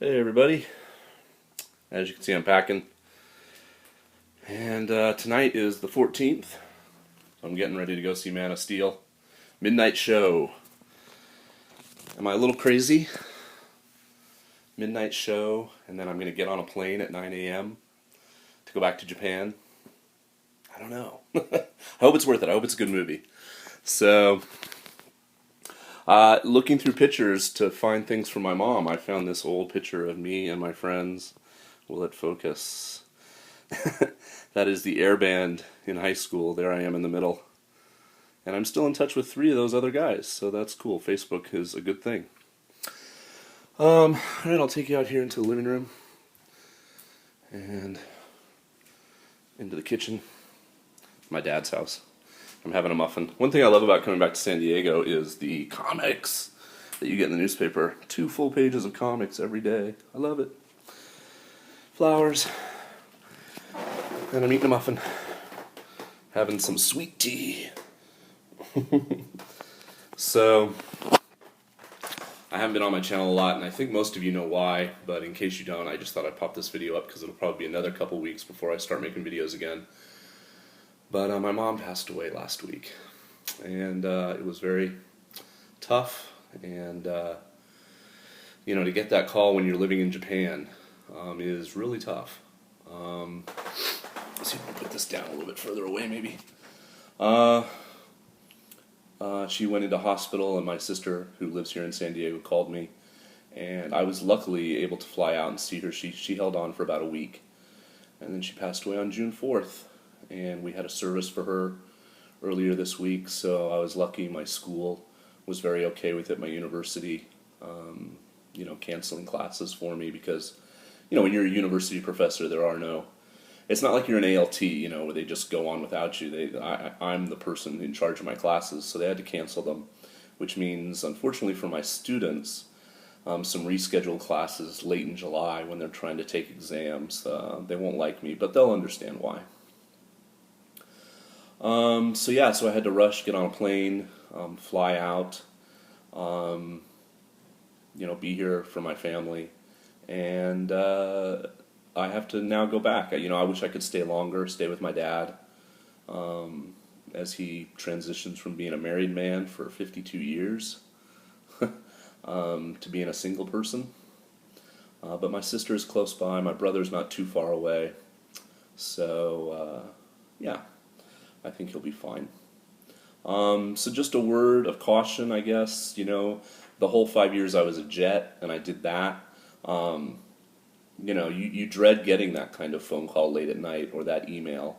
Hey everybody, as you can see I'm packing, and tonight is the 14th, I'm getting ready to go see Man of Steel, midnight show. Am I a little crazy? Midnight show, and then I'm going to get on a plane at 9 a.m. to go back to Japan. I don't know. I hope it's worth it. I hope it's a good movie. So, looking through pictures to find things for my mom, I found this old picture of me and my friends. Will it focus? That is the air band in high school. There I am in the middle. And I'm still in touch with 3 of those other guys, so that's cool. Facebook is a good thing. Alright, I'll take you out here into the living room and into the kitchen. My dad's house. I'm having a muffin. One thing I love about coming back to San Diego is the comics that you get in the newspaper. 2 full pages of comics every day. I love it. Flowers. And I'm eating a muffin. Having some sweet tea. So, I haven't been on my channel a lot, and I think most of you know why, but in case you don't, I just thought I'd pop this video up because it'll probably be another couple weeks before I start making videos again. But my mom passed away last week, and it was very tough, and you know, to get that call when you're living in Japan is really tough. Let's see if I can put this down a little bit further away, maybe. She went into hospital, and my sister, who lives here in San Diego, called me, and I was luckily able to fly out and see her. She held on for about a week, and then she passed away on June 4th. And we had a service for her earlier this week, so I was lucky. My school was very okay with it. My university, you know, canceling classes for me because, you know, when you're a university professor, there are no. It's not like you're an ALT, you know, where they just go on without you. I'm the person in charge of my classes, so they had to cancel them, which means, unfortunately for my students, some rescheduled classes late in July when they're trying to take exams. They won't like me, but they'll understand why. So I had to rush, get on a plane, fly out, you know, be here for my family, and I have to now go back. You know, I wish I could stay longer, stay with my dad, as he transitions from being a married man for 52 years to being a single person. But my sister is close by, my brother's not too far away, so yeah. I think he'll be fine. So just a word of caution, I guess. You know, the whole 5 years I was a jet, and I did that. You know, you dread getting that kind of phone call late at night or that email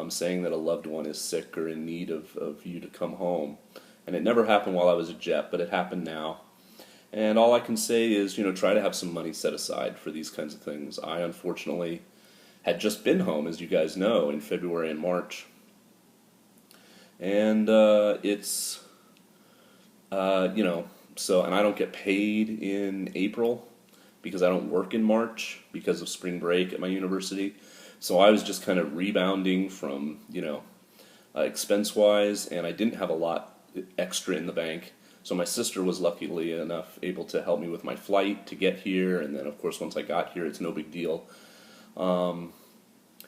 saying that a loved one is sick or in need of you to come home. And it never happened while I was a jet, but it happened now. And all I can say is, you know, try to have some money set aside for these kinds of things. I, unfortunately, had just been home, as you guys know, in February and March. And it's, you know, so, and I don't get paid in April because I don't work in March because of spring break at my university. So I was just kind of rebounding from, you know, expense-wise, and I didn't have a lot extra in the bank. So my sister was luckily enough able to help me with my flight to get here, and then, of course, once I got here, it's no big deal.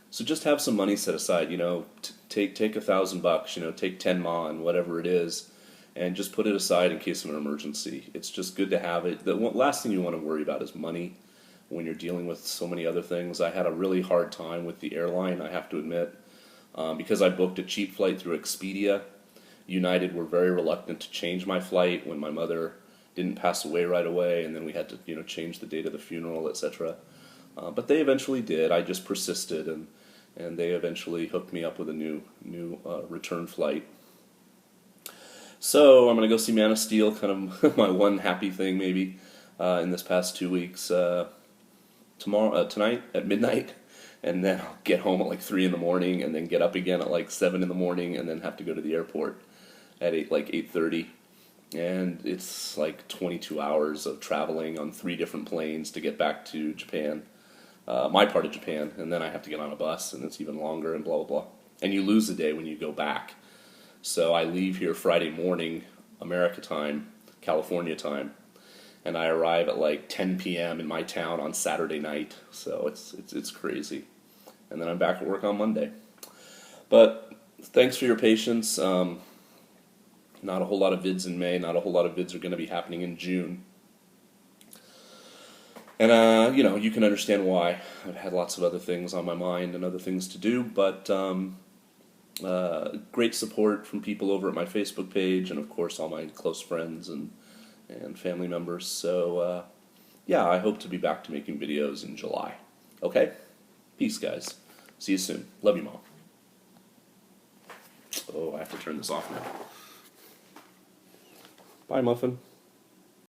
So just have some money set aside, you know, take $1,000, you know, take 10 mon, whatever it is, and just put it aside in case of an emergency. It's just good to have it. The last thing you want to worry about is money when you're dealing with so many other things. I had a really hard time with the airline, I have to admit, because I booked a cheap flight through Expedia. United were very reluctant to change my flight when my mother didn't pass away right away, and then we had to, you know, change the date of the funeral, etc. But they eventually did. I just persisted, and they eventually hooked me up with a new return flight. So I'm going to go see Man of Steel, kind of my one happy thing maybe in this past 2 weeks. Tonight at midnight, and then I'll get home at like 3 in the morning, and then get up again at like 7 in the morning, and then have to go to the airport at 8:30. And it's like 22 hours of traveling on 3 different planes to get back to Japan. My part of Japan, and then I have to get on a bus, and it's even longer, and blah, blah, blah. And you lose a day when you go back. So I leave here Friday morning, America time, California time, and I arrive at like 10 p.m. in my town on Saturday night. So it's crazy. And then I'm back at work on Monday. But thanks for your patience. Not a whole lot of vids in May. Not a whole lot of vids are going to be happening in June. And, you can understand why. I've had lots of other things on my mind and other things to do, but great support from people over at my Facebook page and, of course, all my close friends and family members. So, yeah, I hope to be back to making videos in July. Okay? Peace, guys. See you soon. Love you, Mom. Oh, I have to turn this off now. Bye, Muffin.